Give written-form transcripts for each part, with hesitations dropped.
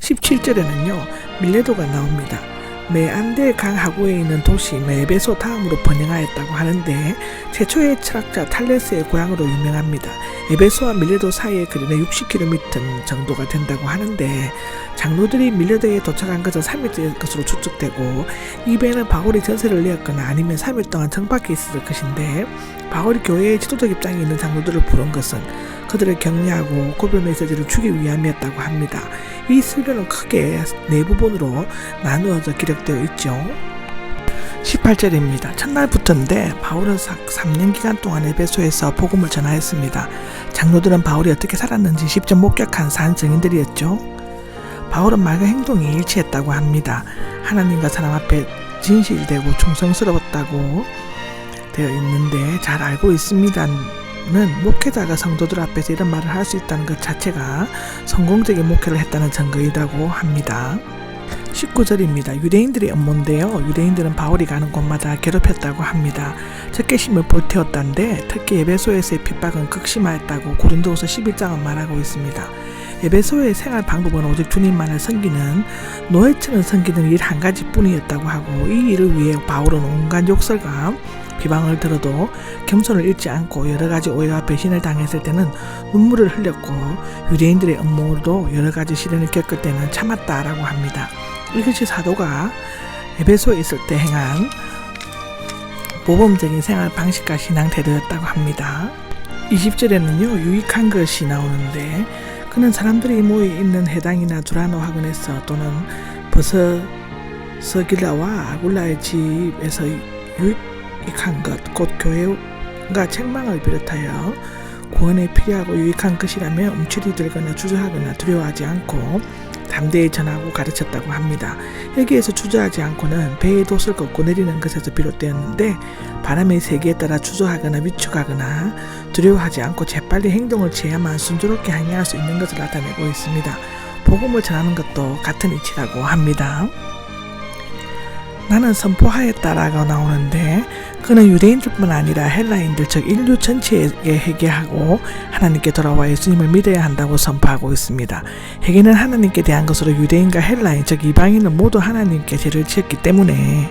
17절에는요 밀레도가 나옵니다. 메안데 강 하구에 있는 도시 메베소 다음으로 번영하였다고 하는데 최초의 철학자 탈레스의 고향으로 유명합니다. 에베소와 밀레도 사이의 거리는 60km 정도가 된다고 하는데 장로들이 밀레도에 도착한 것은 3일째 것으로 추측되고 이 배는 바울이 전세를 내었거나 아니면 3일 동안 정박해 있었을 것인데 바울이 교회의 지도적 입장에 있는 장로들을 부른 것은 그들을 격려하고 고별 메시지를 주기 위함이었다고 합니다. 이 설교는 크게 네 부분으로 나누어져 기록되어 있죠. 18절입니다. 첫날부터인데 바울은 3년 기간 동안 에베소에서 복음을 전하였습니다. 장로들은 바울이 어떻게 살았는지 직접 목격한 산 증인들이었죠. 바울은 말과 행동이 일치했다고 합니다. 하나님과 사람 앞에 진실되고 충성스러웠다고 되어 있는데 잘 알고 있습니다는 목회자가 성도들 앞에서 이런 말을 할 수 있다는 것 자체가 성공적인 목회를 했다는 증거이라고 합니다. 19절입니다. 유대인들의 업무인데요. 유대인들은 바울이 가는 곳마다 괴롭혔다고 합니다. 적개심을 불태웠다는데 특히 에베소에서의 핍박은 극심하였다고 고린도후서 11장은 말하고 있습니다. 에베소의 생활 방법은 오직 주님만을 섬기는 노예처럼 섬기는 일 한 가지뿐이었다고 하고 이 일을 위해 바울은 온갖 욕설과 비방을 들어도 겸손을 잃지 않고 여러가지 오해와 배신을 당했을 때는 눈물을 흘렸고 유대인들의 업무로도 여러가지 시련을 겪을 때는 참았다라고 합니다. 이것이 사도가 에베소에 있을 때 행한 모범적인 생활 방식과 신앙 태도였다고 합니다. 20절에는요 유익한 것이 나오는데 그는 사람들이 모여 있는 해당이나 두라노 학원에서 또는 버서길라와 아굴라의 집에서 유익한 것, 곧 교회가 책망을 비롯하여 구원에 필요하고 유익한 것이라면 움츠리 들거나 주저하거나 두려워하지 않고 담대히 전하고 가르쳤다고 합니다. 여기에서 주저하지 않고는 배의 돛을 걷고 내리는 것에서 비롯되었는데 바람의 세기에 따라 주저하거나 위축하거나 두려워하지 않고 재빨리 행동을 취해야만 순조롭게 항해할 수 있는 것을 나타내고 있습니다. 복음을 전하는 것도 같은 이치라고 합니다. 나는 선포하였다라고 나오는데 그는 유대인들뿐 아니라 헬라인들 즉 인류 전체에게 회개하고 하나님께 돌아와 예수님을 믿어야 한다고 선포하고 있습니다. 회개는 하나님께 대한 것으로 유대인과 헬라인 즉 이방인은 모두 하나님께 죄를 지었기 때문에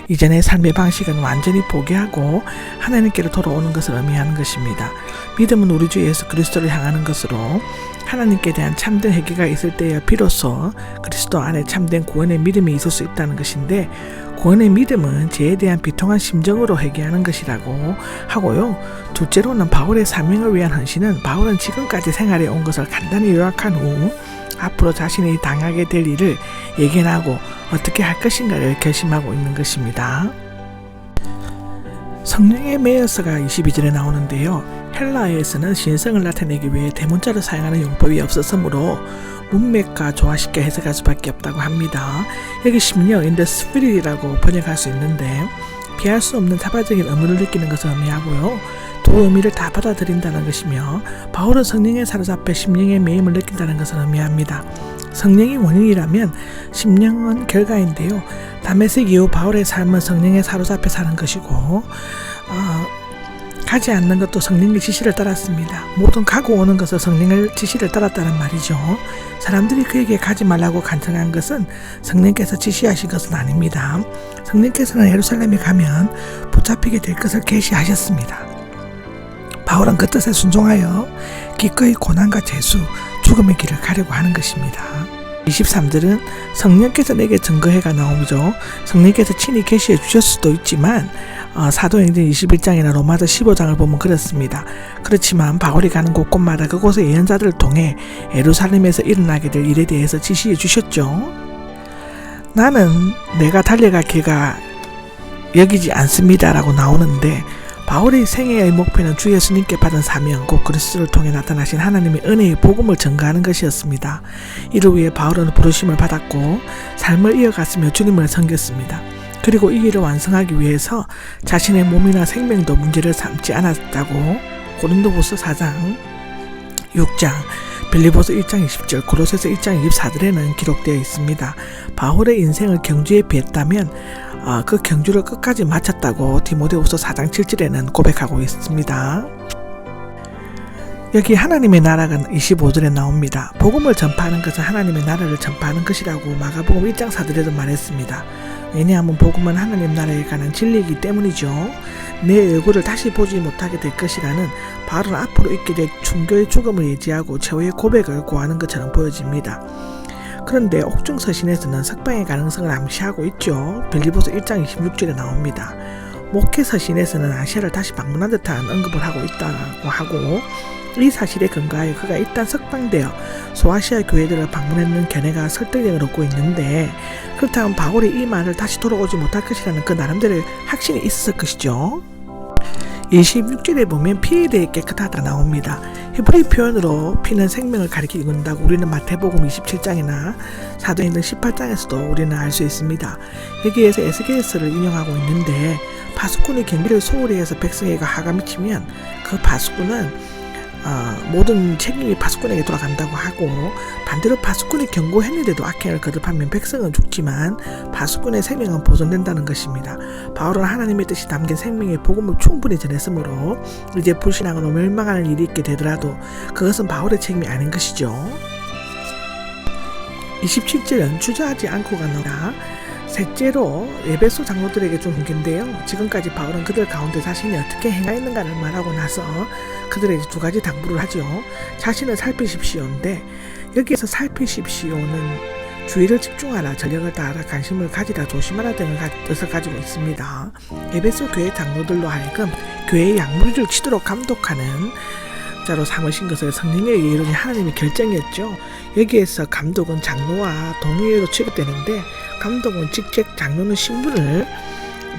이전의 삶의 방식은 완전히 포기하고 하나님께로 돌아오는 것을 의미하는 것입니다. 믿음은 우리 주 예수 그리스도를 향하는 것으로 하나님께 대한 참된 회개가 있을 때야 비로소 그리스도 안에 참된 구원의 믿음이 있을 수 있다는 것인데 구원의 믿음은 죄에 대한 비통한 심정으로 회개하는 것이라고 하고요. 둘째로는 바울의 사명을 위한 헌신은 바울은 지금까지 생활해 온 것을 간단히 요약한 후 앞으로 자신이 당하게 될 일을 예견하고 어떻게 할 것인가를 결심하고 있는 것입니다. 성령의 매여서가 22절에 나오는데요. 헬라어에서는 신성을 나타내기 위해 대문자를 사용하는 용법이 없었으므로 문맥과 조화시켜 해석할 수밖에 없다고 합니다. 여기 심령 in the spirit이라고 번역할 수 있는데 피할 수 없는 자발적인 의무를 느끼는 것을 의미하고요. 두 의미를 다 받아들인다는 것이며 바울은 성령에 사로잡혀 심령의 매임을 느낀다는 것을 의미합니다. 성령이 원인이라면 심령은 결과인데요. 다메섹 이후 바울의 삶은 성령에 사로잡혀 사는 것이고 가지 않는 것도 성령의 지시를 따랐습니다. 모든 가고 오는 것은 성령의 지시를 따랐다는 말이죠. 사람들이 그에게 가지 말라고 간청한 것은 성령께서 지시하신 것은 아닙니다. 성령께서는 예루살렘에 가면 붙잡히게 될 것을 계시하셨습니다. 바울은 그 뜻에 순종하여 기꺼이 고난과 재수, 죽음의 길을 가려고 하는 것입니다. 23절은 성령께서 내게 증거해가 나오죠. 성령께서 친히 계시해 주실 수도 있지만 사도행전 21장이나 로마서 15장을 보면 그렇습니다. 그렇지만 바울이 가는 곳곳마다 그곳의 예언자들을 통해 예루살렘에서 일어나게 될 일에 대해서 지시해 주셨죠. 나는 내가 달려갈 길가 여기지 않습니다라고 나오는데 바울의 생애의 목표는 주 예수님께 받은 사명, 곧 그리스도를 통해 나타나신 하나님의 은혜의 복음을 전가하는 것이었습니다. 이를 위해 바울은 부르심을 받았고 삶을 이어갔으며 주님을 섬겼습니다. 그리고 이 일을 완성하기 위해서 자신의 몸이나 생명도 문제를 삼지 않았다고 고린도후서 4장 6장, 빌립보서 1장 20절, 고로새서 1장 24절에는 기록되어 있습니다. 바울의 인생을 경주에 비했다면 그 경주를 끝까지 마쳤다고 디모데후서 4장 7절에는 고백하고 있습니다. 여기 하나님의 나라가 25절에 나옵니다. 복음을 전파하는 것은 하나님의 나라를 전파하는 것이라고 마가복음 1장 4절에도 말했습니다. 왜냐하면 복음은 하나님 나라에 관한 진리이기 때문이죠. 내 얼굴을 다시 보지 못하게 될 것이라는 바울은 앞으로 있게 될 순교의 죽음을 예지하고 최후의 고백을 고하는 것처럼 보여집니다. 그런데 옥중 서신에서는 석방의 가능성을 암시하고 있죠. 빌립보서 1장 26절에 나옵니다. 목회 서신에서는 아시아를 다시 방문한 듯한 언급을 하고 있다고 하고, 이 사실에 근거하여 그가 일단 석방되어 소아시아 교회들을 방문했는 견해가 설득력을 얻고 있는데, 그렇다면 바울이 이 말을 다시 돌아오지 못할 것이라는 그 나름대로의 확신이 있었을 것이죠. 26절에 보면 피에 대해 깨끗하다 나옵니다. 히브리 표현으로 피는 생명을 가리키고 있다고 우리는 마태복음 27장이나 사도행전 18장에서도 우리는 알 수 있습니다. 여기에서 에스겔서를 인용하고 있는데, 파수꾼이 경비를 소홀히 해서 백성에게 화가 미치면 그 파수꾼은 모든 책임이 파수꾼에게 돌아간다고 하고, 반대로 파수꾼이 경고했는데도 악행을 거듭하면 백성은 죽지만 파수꾼의 생명은 보존된다는 것입니다. 바울은 하나님의 뜻이 담긴 생명의 복음을 충분히 전했으므로 이제 불신앙으로 멸망하는 일이 있게 되더라도 그것은 바울의 책임이 아닌 것이죠. 27절은 주저하지 않고가 나오라. 셋째로 에베소 장로들에게 준 훈계인데요. 지금까지 바울은 그들 가운데 자신이 어떻게 행하였는가를 말하고 나서 그들에게 두 가지 당부를 하죠. 자신을 살피십시오인데, 여기에서 살피십시오는 주의를 집중하라, 전력을 다하라, 관심을 가지라, 조심하라 등을 뜻을 가지고 있습니다. 에베소 교회 장로들로 하여금 교회의 양무리를 치도록 감독하는 자로 삼으신 것을 성령에 의해 이루어진 하나님의 결정이었죠. 여기에서 감독은 장로와 동의로 취급되는데, 감독은 직접 장로는 신분을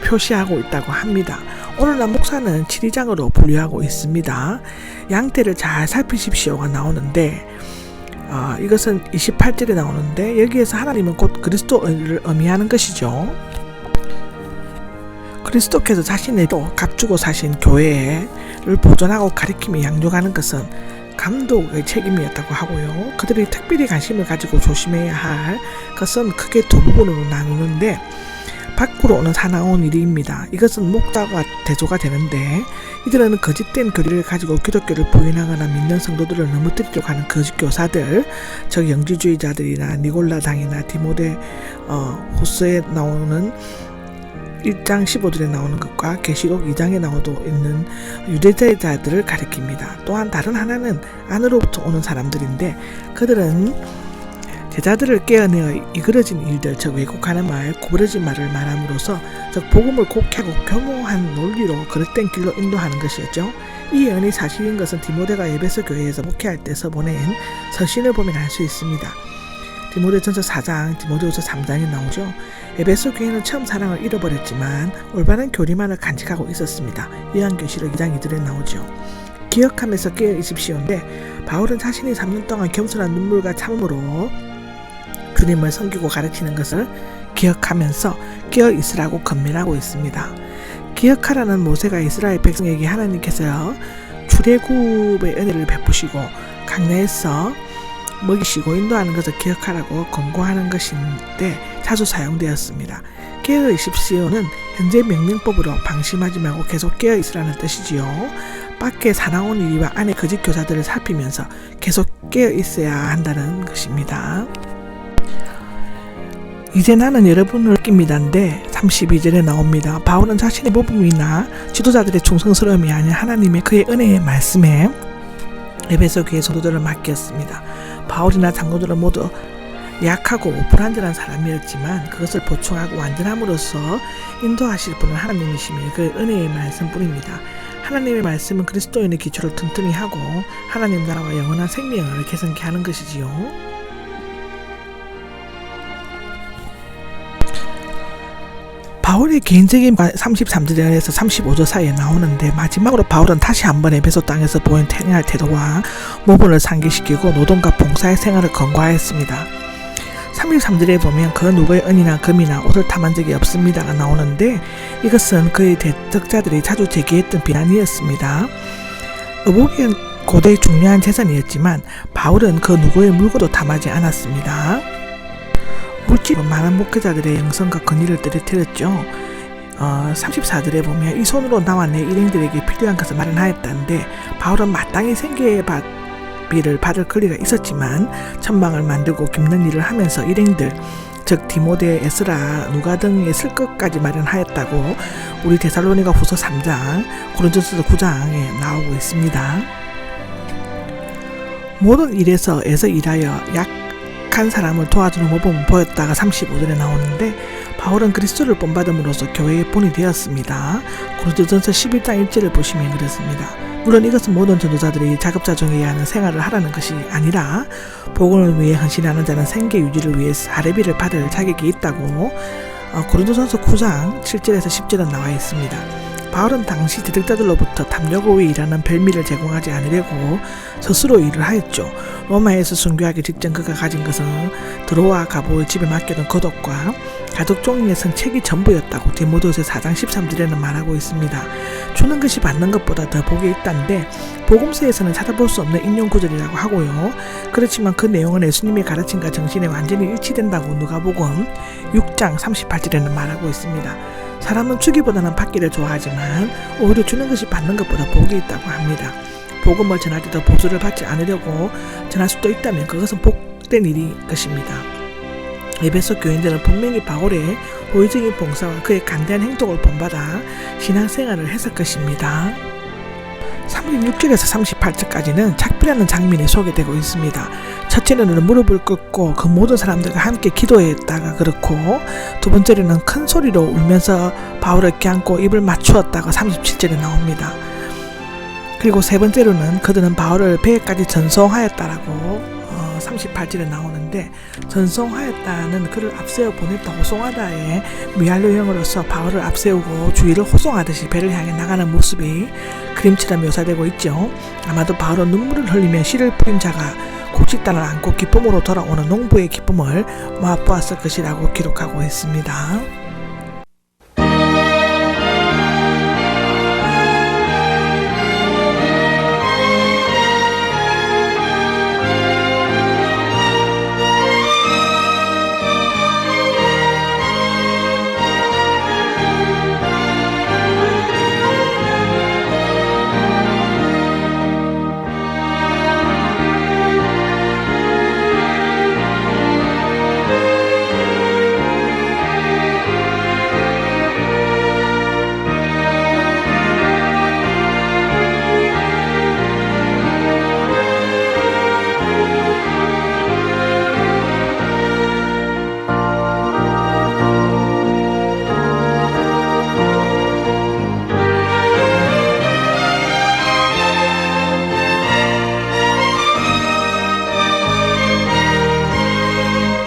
표시하고 있다고 합니다. 오늘날 목사는 지리장으로 분류하고 있습니다. 양떼를 잘 살피십시오가 나오는데, 이것은 28절에 나오는데, 여기에서 하나님은 곧 그리스도를 의미하는 것이죠. 그리스도께서 자신의 또 값주고 사신 교회를 보존하고 가리키며 양육하는 것은 감독의 책임이었다고 하고요. 그들이 특별히 관심을 가지고 조심해야 할 것은 크게 두 부분으로 나누는데, 밖으로 오는 사나운 일입니다. 이것은 목자와 대조가 되는데, 이들은 거짓된 교리를 가지고 기독교를 부인하거나 믿는 성도들을 넘어뜨리려고 하는 거짓 교사들, 즉 영지주의자들이나 니골라당이나 디모데 후서에 나오는 1장 15절에 나오는 것과 계시록 2장에 나오도 있는 유대자들을 가리킵니다. 또한 다른 하나는 안으로부터 오는 사람들인데, 그들은 제자들을 깨어내어 이그러진 일들, 즉 왜곡하는 말, 구부러진 말을 말함으로써 즉 복음을 곡하고 교묘한 논리로 그릇된 길로 인도하는 것이었죠. 이 예언이 사실인 것은 디모데가 에베소 교회에서 목회할 때 써보낸 서신을 보면 알 수 있습니다. 디모데전서 4장, 디모데후서 3장에 나오죠. 에베소 교회는 처음 사랑을 잃어버렸지만 올바른 교리만을 간직하고 있었습니다. 요한계시록 2장 2절에 나오죠. 기억하면서 깨어 있으시오인데, 바울은 자신이 3년 동안 겸손한 눈물과 참음으로 주님을 섬기고 가르치는 것을 기억하면서 깨어 있으라고 권면하고 있습니다. 기억하라는 모세가 이스라엘 백성에게 하나님께서 출애굽의 은혜를 베푸시고 강야에서 먹이시고 인도하는 것을 기억하라고 권고하는 것인데 자주 사용되었습니다. 깨어 있으시오는 현재 명령법으로 방심하지 말고 계속 깨어 있으라는 뜻이지요. 밖에 사나운 일이와 안에 거짓 교사들을 살피면서 계속 깨어 있어야 한다는 것입니다. 이제 나는 여러분을 느낍니다인데 32절에 나옵니다. 바울은 자신의 모범이나 지도자들의 충성스러움이 아닌 하나님의 그의 은혜의 말씀에 에베소 교회 성도들을 맡겼습니다. 바울이나 장로들은 모두 약하고 불완전한 사람이었지만 그것을 보충하고 완전함으로써 인도하실 분은 하나님이시며 그 은혜의 말씀뿐입니다. 하나님의 말씀은 그리스도인의 기초를 튼튼히 하고 하나님 나라와 영원한 생명을 개선케 하는 것이지요. 바울의 개인적인 33절에서 35절 사이에 나오는데, 마지막으로 바울은 다시 한번 에베소 땅에서 보인 행할 태도와 모범을 상기시키고 노동과 봉사의 생활을 권고하였습니다. 33절에 보면 그 누구의 은이나 금이나 옷을 탐한 적이 없습니다가 나오는데, 이것은 그의 대적자들이 자주 제기했던 비난이었습니다. 의복은 고대의 중요한 재산이었지만 바울은 그 누구의 물건도 탐하지 않았습니다. 물질은 많은 목회자들의 영성과 권위를 떨어뜨렸죠. 34절에 보면 이 손으로 나와 내 일행들에게 필요한 것을 마련하였다는데 바울은 마땅히 생계비를 받을 권리가 있었지만 천막을 만들고 깁는 일을 하면서 일행들 즉 디모데, 에스라, 누가 등에 쓸 것까지 마련하였다고 우리 데살로니가 후서 3장, 고린도전서 9장에 나오고 있습니다. 모든 일에서 애써 일하여 약한 사람을 도와주는 모범을 보였다가 35절에 나오는데 바울은 그리스도를 본받음으로써 교회의 본이 되었습니다. 고린도전서 11장 1절을 보시면 그렇습니다. 물론 이것은 모든 전도자들이 자급자족해야 하는 생활을 하라는 것이 아니라 복음을 위해 헌신하는 자는 생계 유지를 위해 사례비를 받을 자격이 있다고 고린도전서 9장 7절에서 10절은 나와 있습니다. 바울은 당시 대적자들로부터 담력 외에 일하는 별미를 제공하지 않으려고 스스로 일을 하였죠. 로마에서 순교하기 직전 그가 가진 것은 드로아 가보의 집에 맡겨둔 겉옷과 가족 종이에 쓴 책이 전부였다고 디모데후서 4장 13절에는 말하고 있습니다. 주는 것이 받는 것보다 더 복이 있다는데 복음서에서는 찾아볼 수 없는 인용 구절이라고 하고요. 그렇지만 그 내용은 예수님의 가르침과 정신에 완전히 일치된다고 누가복음 6장 38절에는 말하고 있습니다. 사람은 주기보다는 받기를 좋아하지만 오히려 주는 것이 받는 것보다 복이 있다고 합니다. 복음을 전할 때도 보수를 받지 않으려고 전할 수도 있다면 그것은 복된 일일 것입니다. 에베소 교인들은 분명히 바울의 호의적인 봉사와 그의 간대한 행동을 본받아 신앙생활을 했을 것입니다. 36절에서 38절까지는 작비라는 장면이 소개되고 있습니다. 첫째는 무릎을 꿇고 그 모든 사람들과 함께 기도했다가 그렇고 두 번째로는 큰 소리로 울면서 바울을 껴안고 입을 맞추었다가 37절에 나옵니다. 그리고 세 번째로는 그들은 바울을 배에까지 전송하였다라고 38절에 나오는데 전송하였다는 그를 앞세워 보냈다 호송하다의 미알료형으로서 바울을 앞세우고 주위를 호송하듯이 배를 향해 나가는 모습이 그림처럼 묘사되고 있죠. 아마도 바울은 눈물을 흘리며 씨를 뿌린 자가 곡식단을 안고 기쁨으로 돌아오는 농부의 기쁨을 맛보았을 것이라고 기록하고 있습니다.